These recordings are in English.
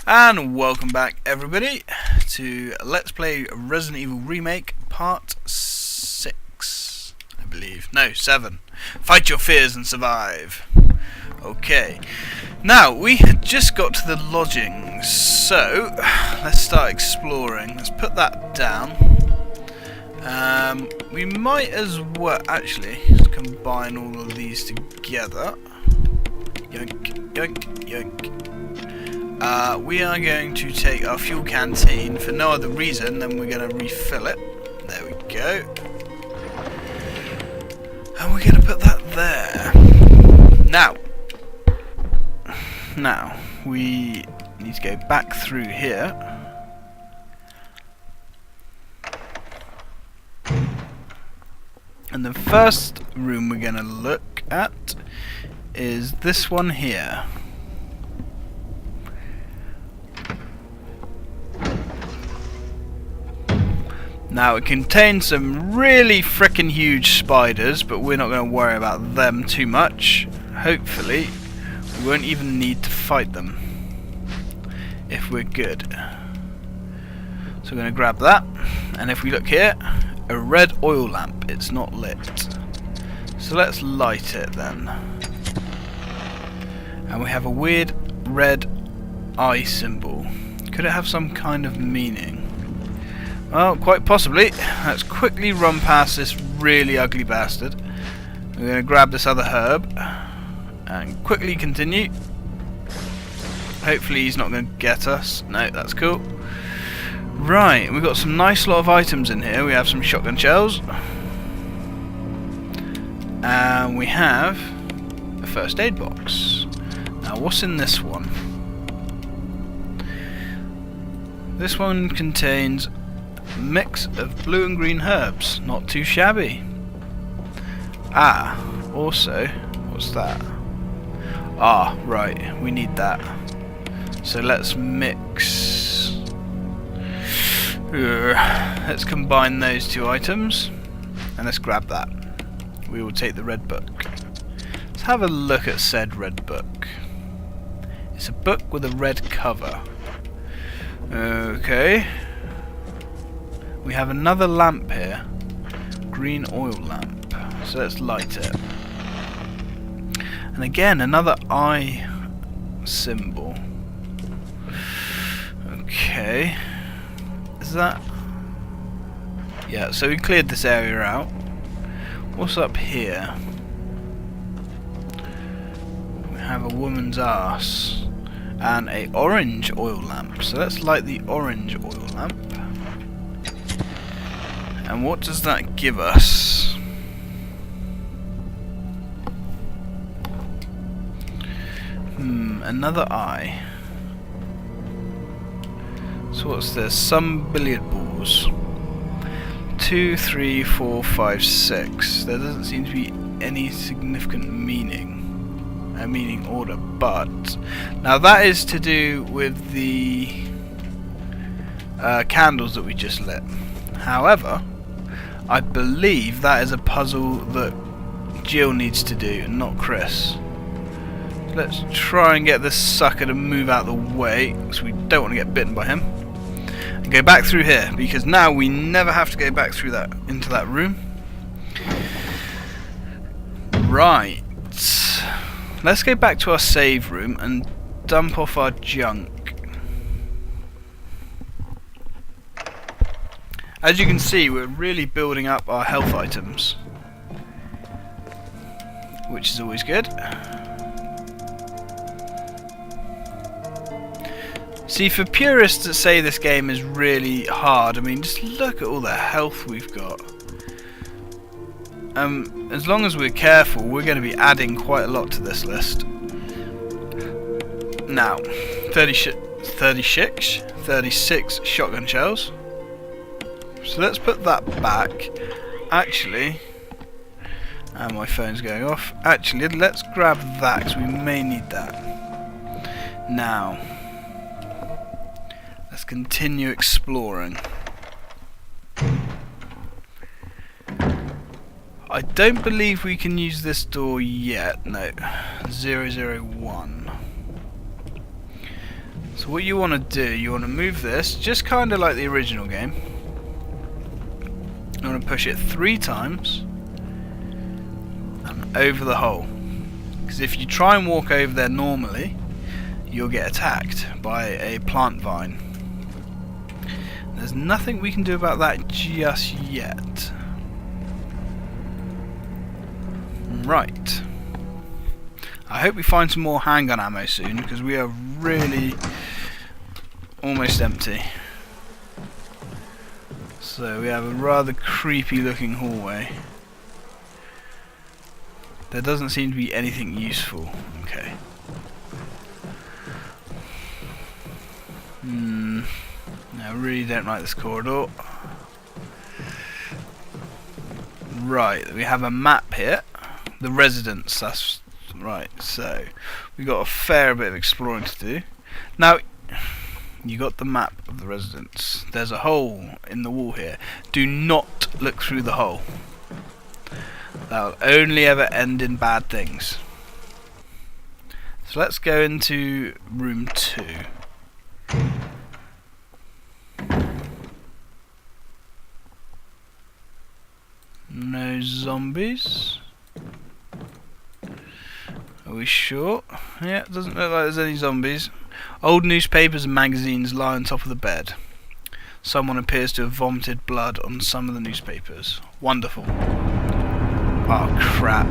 And welcome back everybody to Let's Play Resident Evil Remake Part 6, I believe. No, 7. Fight your fears and survive. Okay. Now, we had just got to the lodgings, so let's start exploring. Let's put that down. We might as well actually combine all of these together. Yoink, yoink, yoink. We are going to take our fuel canteen for no other reason than we're going to refill it. There we go. And we're going to put that there. Now, we need to go back through here. And the first room we're going to look at is this one here. Now, it contains some really frickin' huge spiders, but we're not going to worry about them too much. Hopefully, we won't even need to fight them if we're good. So we're going to grab that, and if we look here, a red oil lamp. It's not lit. So let's light it then. And we have a weird red eye symbol. Could it have some kind of meaning? Well, quite possibly. Let's quickly run past this really ugly bastard. We're going to grab this other herb and quickly continue. Hopefully he's not going to get us. No, that's cool. Right, we've got some nice lot of items in here. We have some shotgun shells. And we have a first aid box. Now, what's in this one? This one contains mix of blue and green herbs, not too shabby. Also, what's that? Right, we need that. So let's mix. Let's combine those two items, and let's grab that. We will take the red book. Let's have a look at said red book. It's a book with a red cover. Okay. We have another lamp here, green oil lamp, so let's light it. And again, another eye symbol. Okay, is that? Yeah, so we cleared this area out. What's up here? We have a woman's ass and a orange oil lamp, so let's light the orange oil lamp. And what does that give us? Another eye. So what's this? Some billiard balls. 2, 3, 4, 5, 6. There doesn't seem to be any significant meaning order, but now that is to do with the candles that we just lit. However, I believe that is a puzzle that Jill needs to do, and not Chris. So let's try and get this sucker to move out of the way, because we don't want to get bitten by him. And go back through here, because now we never have to go back through that into that room. Right. Let's go back to our save room and dump off our junk. As you can see, we're really building up our health items, which is always good. See, for purists that say this game is really hard, I mean, just look at all the health we've got. As long as we're careful, we're going to be adding quite a lot to this list. Now, 36 shotgun shells. So let's put that back. Actually, and my phone's going off. Actually, let's grab that because we may need that. Now, let's continue exploring. I don't believe we can use this door yet. No, 001. So what you want to do, you want to move this, just kind of like the original game. You want to push it 3 times and over the hole. Because if you try and walk over there normally, you'll get attacked by a plant vine. There's nothing we can do about that just yet. Right. I hope we find some more handgun ammo soon, because we are really almost empty. So we have a rather creepy looking hallway. There doesn't seem to be anything useful. Okay. No, I really don't like this corridor. Right, we have a map here. The residence, that's right. So we got a fair bit of exploring to do. Now, you got the map of the residence. There's a hole in the wall here. Do not look through the hole. That'll only ever end in bad things. So let's go into room 2. No zombies. Are we sure? Yeah, it doesn't look like there's any zombies. Old newspapers and magazines lie on top of the bed. Someone appears to have vomited blood on some of the newspapers. Wonderful. Oh crap.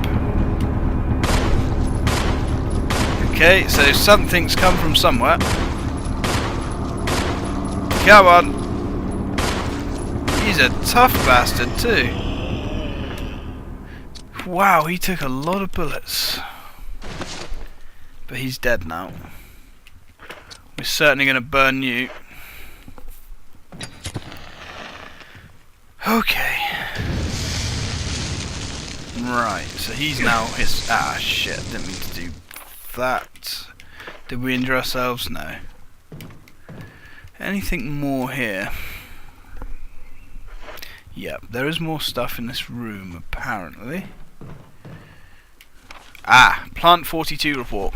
Okay, so something's come from somewhere. Come on. He's a tough bastard too. Wow, he took a lot of bullets. But he's dead now. We're certainly going to burn you. Okay. Right, so he's now his... Ah, shit, didn't mean to do that. Did we injure ourselves? No. Anything more here? Yep, there is more stuff in this room, apparently. Ah, Plant 42 report.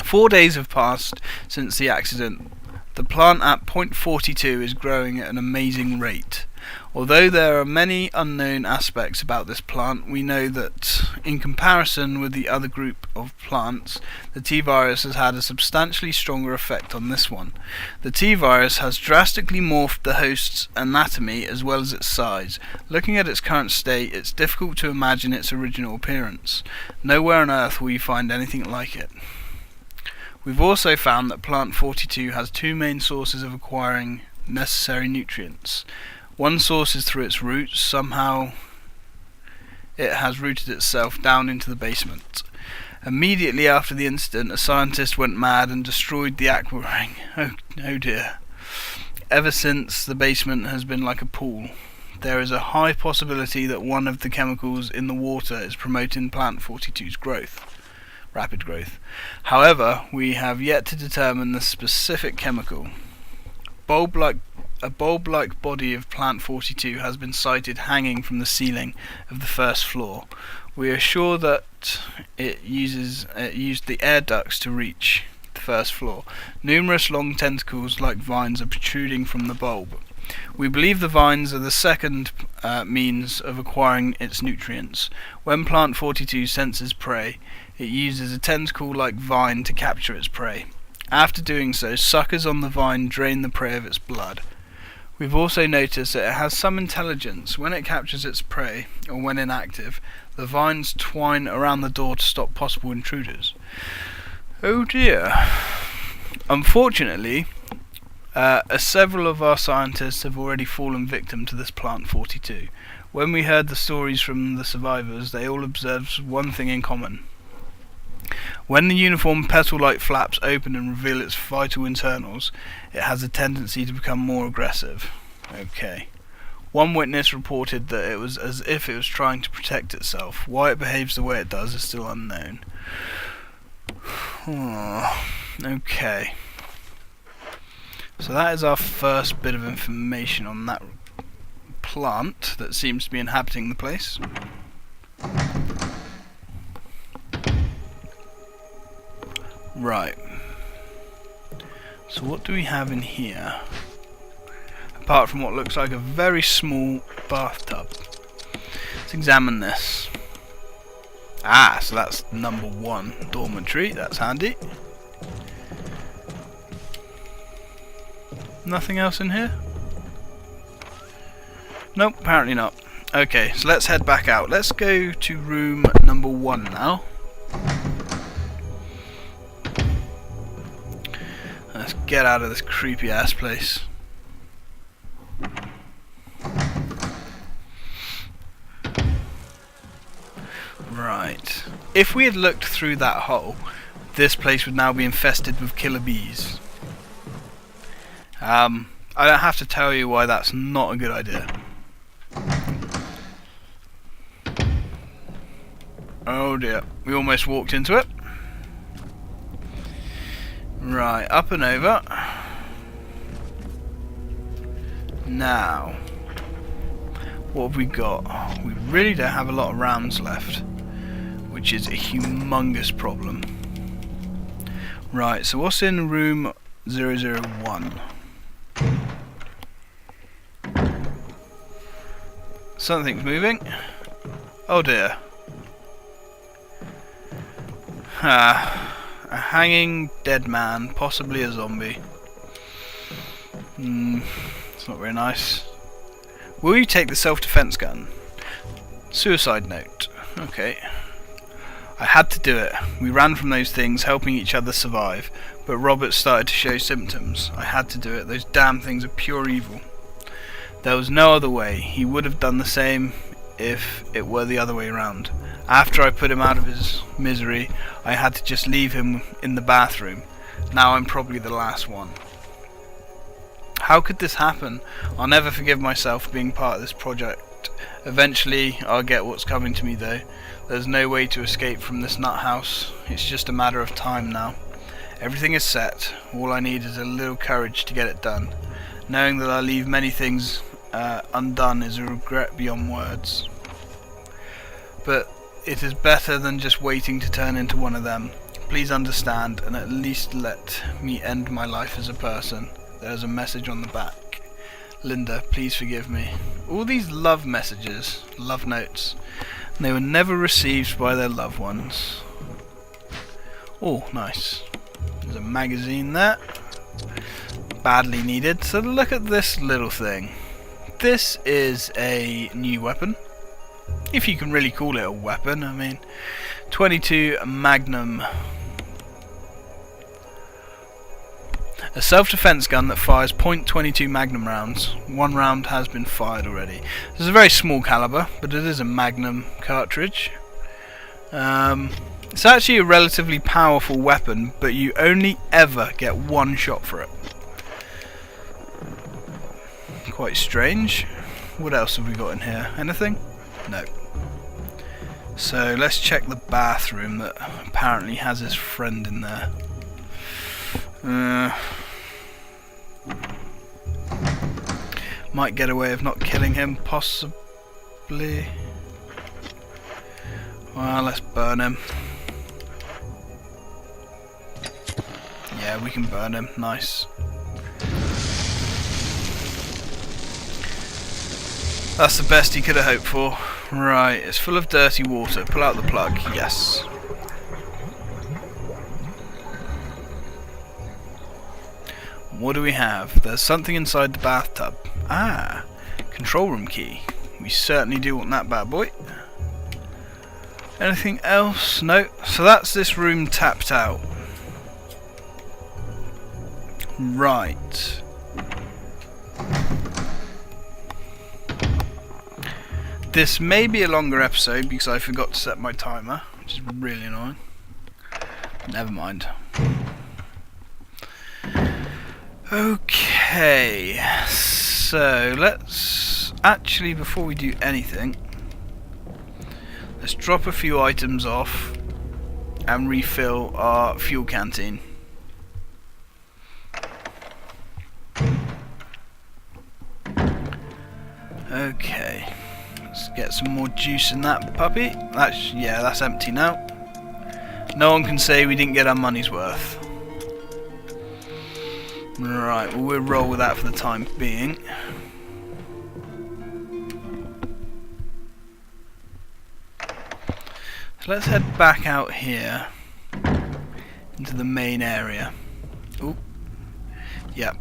4 days have passed since the accident. The plant at point 42 is growing at an amazing rate. Although there are many unknown aspects about this plant, we know that in comparison with the other group of plants, the T-virus has had a substantially stronger effect on this one. The T-virus has drastically morphed the host's anatomy as well as its size. Looking at its current state, it's difficult to imagine its original appearance. Nowhere on Earth will you find anything like it. We've also found that Plant 42 has 2 main sources of acquiring necessary nutrients. One source is through its roots. Somehow it has rooted itself down into the basement. Immediately after the incident, a scientist went mad and destroyed the aqua ring. Oh dear. Ever since, the basement has been like a pool. There is a high possibility that one of the chemicals in the water is promoting Plant 42's growth. Rapid growth. However, we have yet to determine the specific chemical. A bulb-like body of Plant 42 has been sighted hanging from the ceiling of the first floor. We are sure that it used the air ducts to reach the first floor. Numerous long tentacles like vines are protruding from the bulb. We believe the vines are the second means of acquiring its nutrients. When Plant 42 senses prey, it uses a tentacle-like vine to capture its prey. After doing so, suckers on the vine drain the prey of its blood. We've also noticed that it has some intelligence. When it captures its prey, or when inactive, the vines twine around the door to stop possible intruders. Oh dear. Unfortunately, several of our scientists have already fallen victim to this Plant 42. When we heard the stories from the survivors, they all observed one thing in common. When the uniform petal-like flaps open and reveal its vital internals, it has a tendency to become more aggressive. Okay. One witness reported that it was as if it was trying to protect itself. Why it behaves the way it does is still unknown. Okay. So that is our first bit of information on that plant that seems to be inhabiting the place. Right. So what do we have in here? Apart from what looks like a very small bathtub. Let's examine this. Ah, so that's number 1 dormitory. That's handy. Nothing else in here? Nope, apparently not. Okay, so let's head back out. Let's go to room number 1 now. Let's get out of this creepy ass place. Right. If we had looked through that hole, this place would now be infested with killer bees. I don't have to tell you why that's not a good idea. Oh dear, we almost walked into it. Right, up and over. Now, what have we got? We really don't have a lot of rounds left, which is a humongous problem. Right, so what's in room 001? Something's moving. Oh dear. A hanging dead man, possibly a zombie. It's not very nice. Will you take the self-defense gun? Suicide note. Okay. I had to do it. We ran from those things, helping each other survive, but Robert started to show symptoms. I had to do it. Those damn things are pure evil. There was no other way. He would have done the same if it were the other way around. After I put him out of his misery, I had to just leave him in the bathroom. Now I'm probably the last one. How could this happen? I'll never forgive myself for being part of this project. Eventually, I'll get what's coming to me though. There's no way to escape from this nut house. It's just a matter of time now. Everything is set. All I need is a little courage to get it done. Knowing that I'll leave many things undone is a regret beyond words. But it is better than just waiting to turn into one of them. Please understand and at least let me end my life as a person. There's a message on the back. Linda, please forgive me. All these love messages, love notes, they were never received by their loved ones. Oh, nice. There's a magazine there. Badly needed. So look at this little thing. This is a new weapon. If you can really call it a weapon, I mean, 22 Magnum. A self-defense gun that fires .22 Magnum rounds. One round has been fired already. This is a very small caliber, but it is a Magnum cartridge. It's actually a relatively powerful weapon, but you only ever get one shot for it. Quite strange. What else have we got in here? Anything? No. So let's check the bathroom that apparently has his friend in there. Might get away with not killing him, possibly. Well, let's burn him. Yeah, we can burn him. Nice. That's the best he could have hoped for. Right, it's full of dirty water. Pull out the plug. Yes. What do we have? There's something inside the bathtub. Ah, control room key. We certainly do want that bad boy. Anything else? No. So that's this room tapped out. Right. This may be a longer episode because I forgot to set my timer, which is really annoying. Never mind. Okay, so let's actually, before we do anything, let's drop a few items off and refill our fuel canteen. Okay, let's get some more juice in that puppy. That's empty now. No one can say we didn't get our money's worth. Right, well, we'll roll with that for the time being. So let's head back out here into the main area. Ooh. Yep.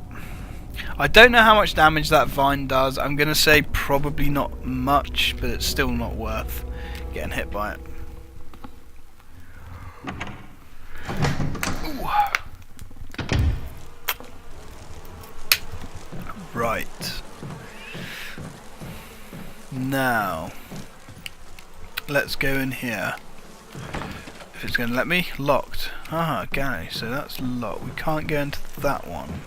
I don't know how much damage that vine does. I'm going to say probably not much, but it's still not worth getting hit by it. Ooh. Right. Now, let's go in here. If it's going to let me. Locked. Ah, okay, so that's locked. We can't go into that one.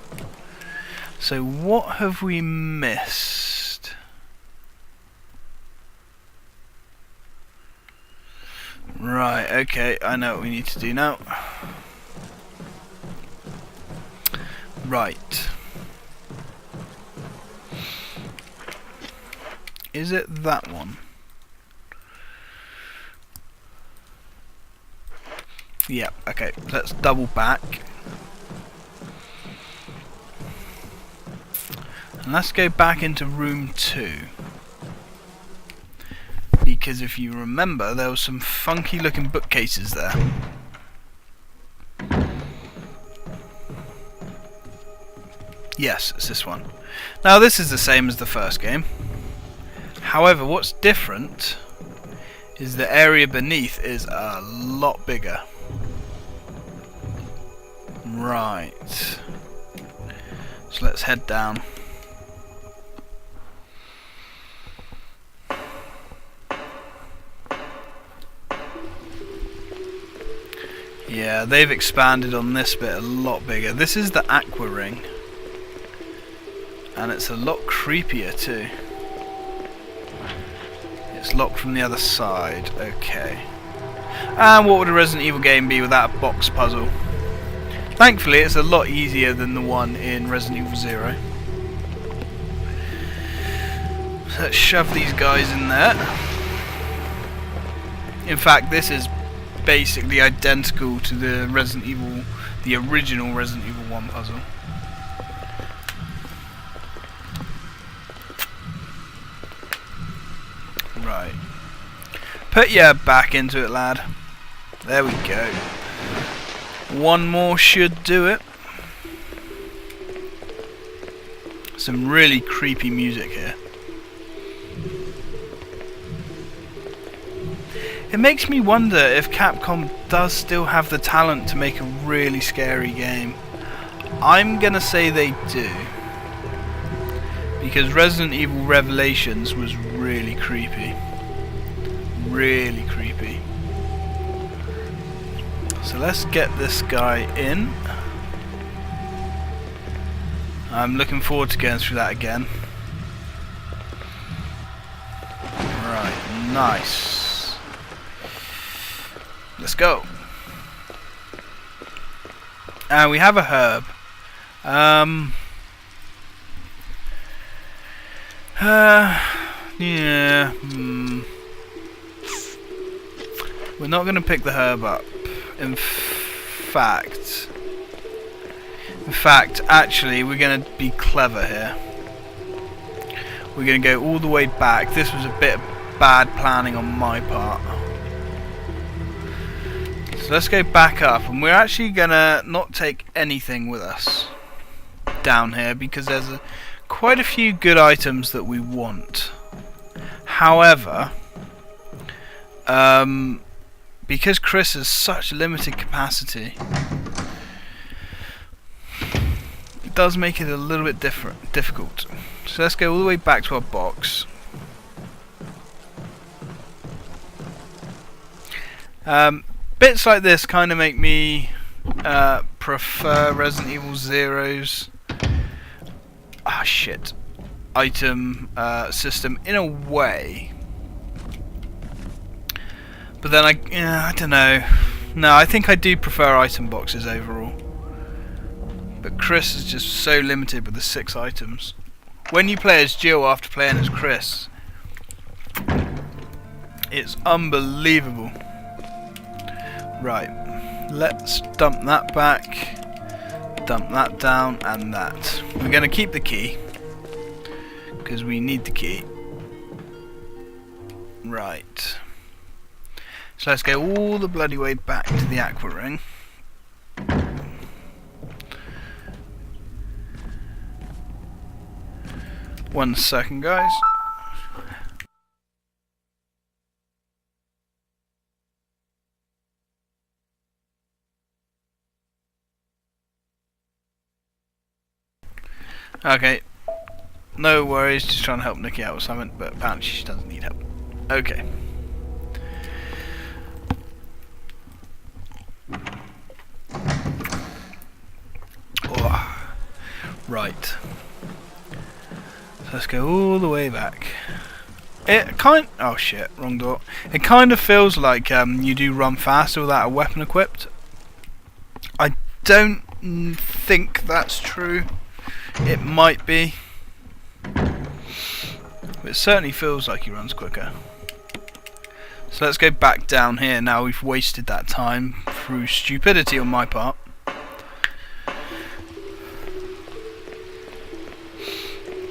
So what have we missed? Right, okay, I know what we need to do now. Right. Is it that one? Yep, okay, let's double back. And let's go back into room 2. Because if you remember, there were some funky looking bookcases there. Yes, it's this one. Now this is the same as the first game. However, what's different is the area beneath is a lot bigger. Right. So let's head down. Yeah, they've expanded on this bit a lot bigger. This is the Aqua Ring. And it's a lot creepier too. It's locked from the other side. Okay. And what would a Resident Evil game be without a box puzzle? Thankfully, it's a lot easier than the one in Resident Evil 0. So let's shove these guys in there. In fact, this is basically identical to the original Resident Evil 1 puzzle. Right. Put your back into it, lad. There we go. One more should do it. Some really creepy music here. It makes me wonder if Capcom does still have the talent to make a really scary game. I'm gonna say they do. Because Resident Evil Revelations was really creepy. Really creepy. So let's get this guy in. I'm looking forward to going through that again. Right, nice. Let's go. And we have a herb. Yeah. We're not going to pick the herb up. In fact, actually, we're going to be clever here. We're going to go all the way back. This was a bit of bad planning on my part. So let's go back up, and we're actually going to not take anything with us down here because there's quite a few good items that we want. However, because Chris has such limited capacity, it does make it a little bit difficult. So let's go all the way back to our box. Bits like this kind of make me prefer Resident Evil 0's item system in a way. But then I don't know. No, I think I do prefer item boxes overall. But Chris is just so limited with the 6 items. When you play as Jill after playing as Chris, it's unbelievable. Right, let's dump that back. dump that down and that. We're going to keep the key because we need the key. Right. So let's go all the bloody way back to the aqua ring. One second, guys. Okay, no worries, just trying to help Nikki out with something, but apparently she doesn't need help. Okay. Oh. Right. So let's go all the way back. Oh shit, wrong door. It kind of feels like you do run faster without a weapon equipped. I don't think that's true. It might be, but it certainly feels like he runs quicker. So let's go back down here now. We've wasted that time through stupidity on my part.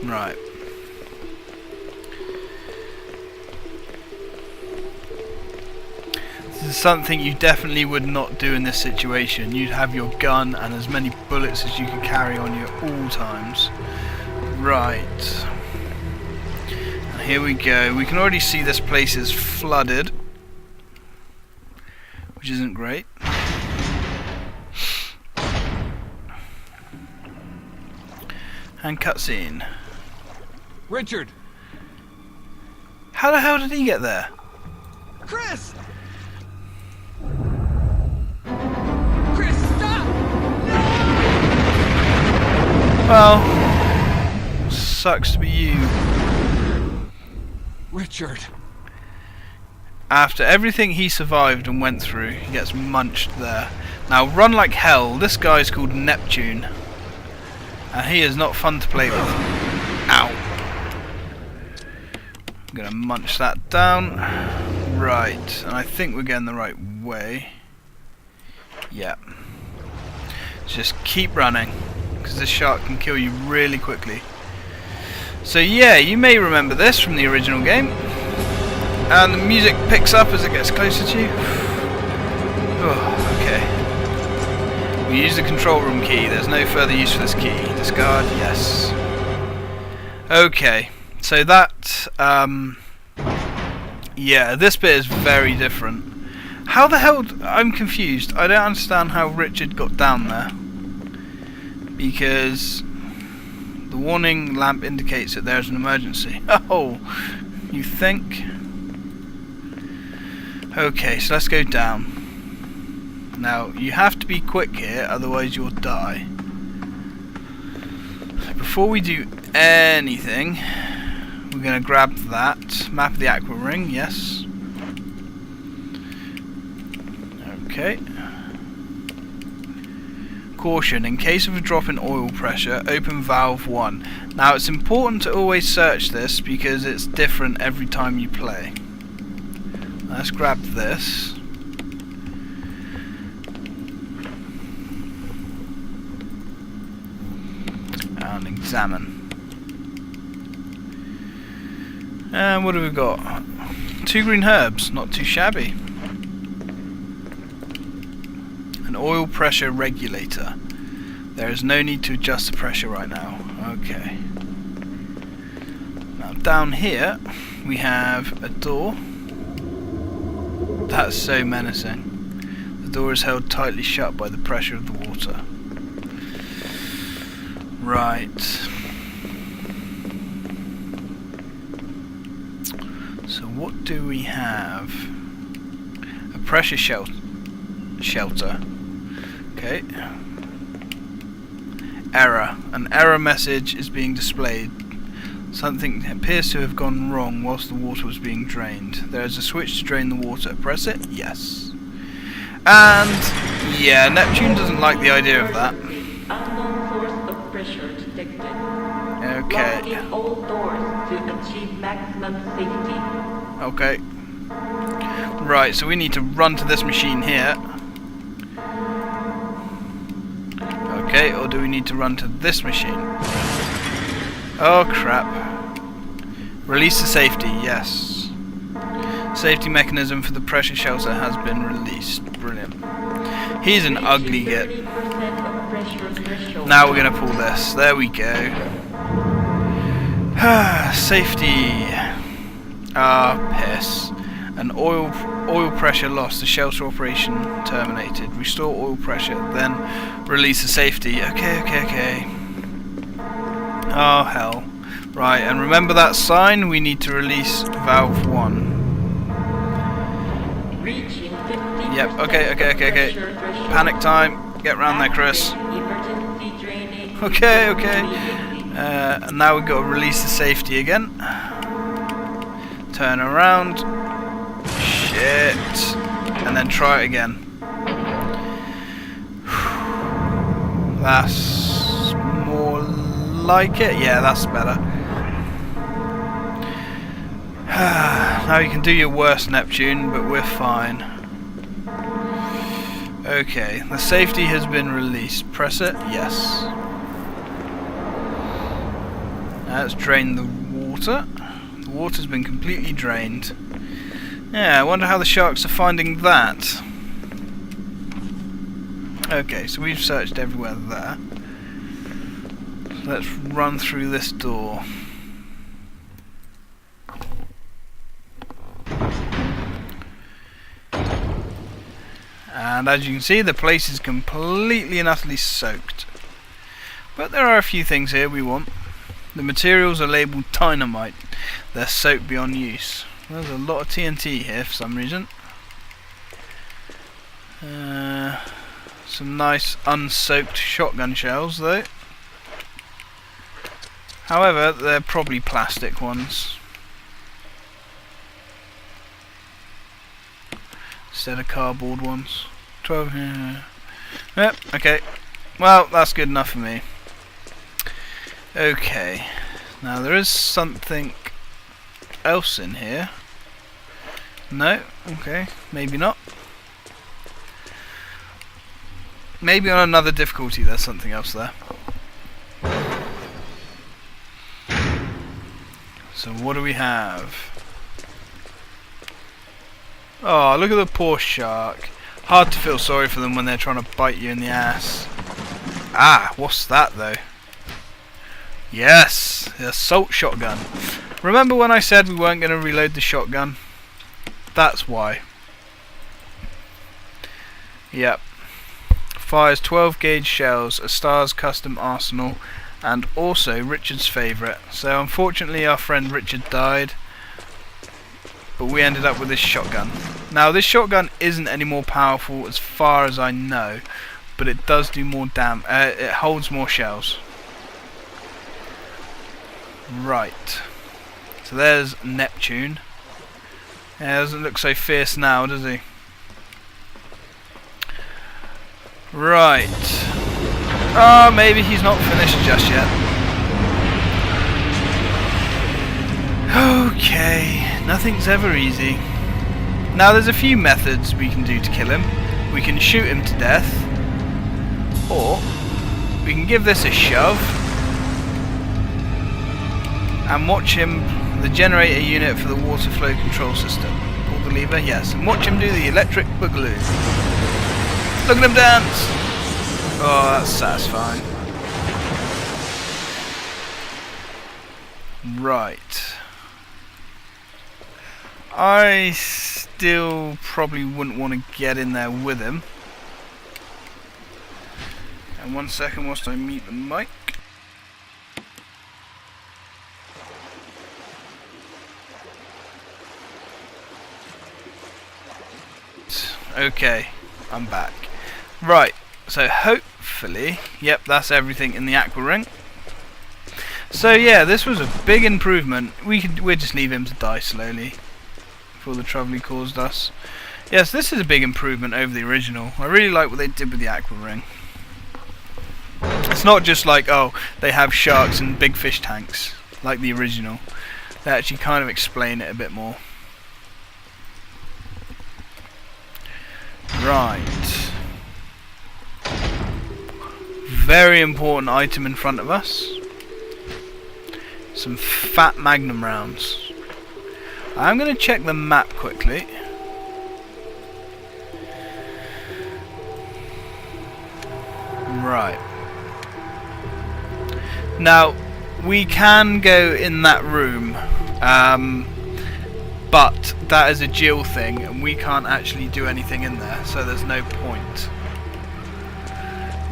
Right. This is something you definitely would not do in this situation. You'd have your gun and as many bullets as you can carry on you at all times. Right. And here we go. We can already see this place is flooded, which isn't great. And cutscene. Richard! How the hell did he get there? Chris! Chris, stop! Well, sucks to be you. Richard. After everything he survived and went through, he gets munched there. Now run like hell. This guy's called Neptune, and he is not fun to play with. Ow. I'm gonna munch that down. Right, and I think we're going the right way. Yeah. Just keep running, because this shark can kill you really quickly. So yeah, you may remember this from the original game. And the music picks up as it gets closer to you. Oh, okay. We use the control room key. There's no further use for this key. Discard, yes. Okay, so that, yeah, this bit is very different. How the hell, I'm confused. I don't understand how Richard got down there. Because the warning lamp indicates that there's an emergency. Oh, you think? Okay, so let's go down. Now, you have to be quick here, otherwise you'll die. So before we do anything, we're going to grab that. Map of the aqua ring, yes. Okay. Caution, in case of a drop in oil pressure, open valve 1. Now, it's important to always search this because it's different every time you play. Let's grab this. And examine. And what have we got? 2 green herbs, not too shabby. An oil pressure regulator. There is no need to adjust the pressure right now. Okay. Now down here we have a door. That's so menacing. The door is held tightly shut by the pressure of the water. Right. So what do we have? A pressure shelter. Okay. Error. An error message is being displayed. Something appears to have gone wrong whilst the water was being drained. There is a switch to drain the water. Press it? Yes. And yeah, Neptune doesn't like the idea of that. Unknown source of pressure detected. Okay. Locking all doors to achieve maximum safety. Okay. Right, so we need to run to this machine here. Okay, Okay, or do we need to run to this machine? Oh crap. Release the safety, yes. Safety mechanism for the pressure shelter has been released. Brilliant. He's an ugly git. Now we're going to pull this. There we go. Safety. Piss. An oil pressure lost. The shelter operation terminated. Restore oil pressure. Then release the safety. Okay. Oh hell. Right, and remember that sign? We need to release valve 1. Yep, okay. Panic time. Get round there, Chris. Okay. And now we've got to release the safety again. Turn around. Shit. And then try it again. That's more like it. Yeah, that's better. Now you can do your worst, Neptune, but we're fine. Okay, the safety has been released. Press it. Yes. Now let's drain the water. The water's been completely drained. Yeah, I wonder how the sharks are finding that. Okay, so we've searched everywhere there. So let's run through this door. And as you can see, the place is completely and utterly soaked. But there are a few things here we want. The materials are labelled dynamite. They're soaked beyond use. There's a lot of TNT here for some reason. Some nice unsoaked shotgun shells though. However, they're probably plastic ones instead of cardboard ones. 12. Yep, okay. Well, that's good enough for me. Okay. Now there is something else in here. No? Okay. Maybe not. Maybe on another difficulty there's something else there. So what do we have? Oh, look at the poor shark. Hard to feel sorry for them when they're trying to bite you in the ass. Ah, what's that though? Yes, the assault shotgun. Remember when I said we weren't going to reload the shotgun? That's why. Yep. Fires 12 gauge shells, a Star's custom arsenal, and also Richard's favourite. So unfortunately our friend Richard died, but we ended up with this shotgun. Now this shotgun isn't any more powerful as far as I know, but it does do more it holds more shells. Right. So there's Neptune. Yeah, doesn't look so fierce now, does he? Right. Oh, maybe he's not finished just yet. Okay, nothing's ever easy. Now there's a few methods we can do to kill him. We can shoot him to death, or we can give this a shove and watch him, the generator unit for the water flow control system. Pull the lever, yes, and watch him do the electric boogaloo. Look at him dance! Oh, that's satisfying. Right. I still probably wouldn't want to get in there with him. And 1 second whilst I mute the mic. Okay, I'm back. Right, so hopefully, yep, that's everything in the aqua ring. So yeah, this was a big improvement. We'll just leave him to die slowly for all the trouble he caused us. Yes, this is a big improvement over the original. I really like what they did with the aqua ring. It's not just like, oh, they have sharks and big fish tanks like the original. They actually kind of explain it a bit more. Right. very important item in front of us. Some fat magnum rounds. I'm going to check the map quickly. Right. Now, we can go in that room, but that is a Jill thing, and we can't actually do anything in there, so there's no point.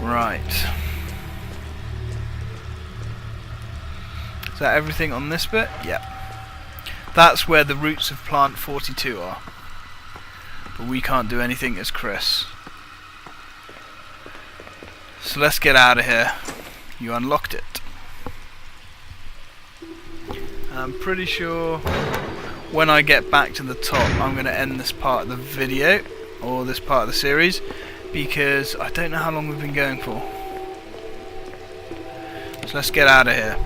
Right. Is that everything on this bit? Yep. That's where the roots of plant 42 are. But we can't do anything as Chris. So let's get out of here. You unlocked it. I'm pretty sure when I get back to the top I'm going to end this part of the video, or this part of the series, because I don't know how long we've been going for. So let's get out of here.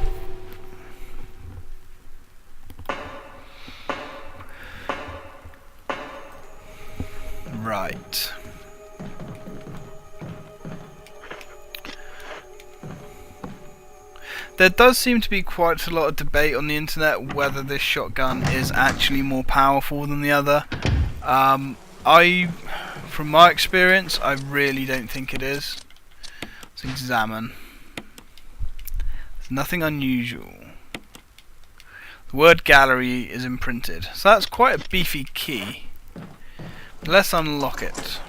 Right. There does seem to be quite a lot of debate on the internet whether this shotgun is actually more powerful than the other. From my experience, I really don't think it is. Let's examine. There's nothing unusual. The word gallery is imprinted, so that's quite a beefy key. Let's unlock it.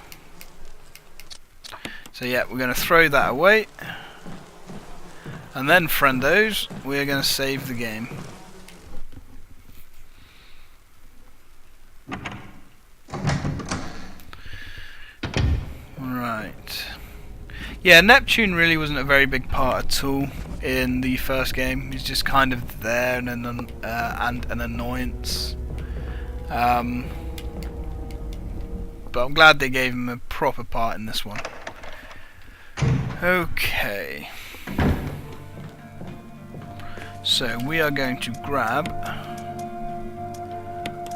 So yeah, we're going to throw that away. And then, friendos, we're going to save the game. Right. Yeah, Neptune really wasn't a very big part at all in the first game. He's just kind of there and an annoyance. But I'm glad they gave him a proper part in this one. Okay. So we are going to grab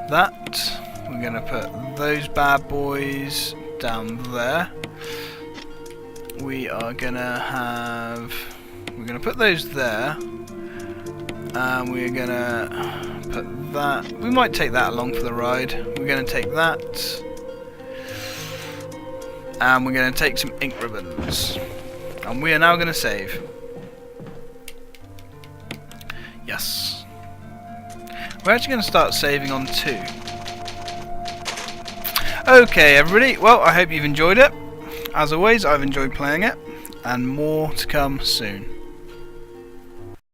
that. We're going to put those bad boys down there. We are going to put those there. And we're going to put that. We might take that along for the ride. We're going to take that. And we're going to take some ink ribbons. And we are now going to save. Yes. We're actually going to start saving on 2. Okay, everybody. Well, I hope you've enjoyed it. As always, I've enjoyed playing it. And more to come soon.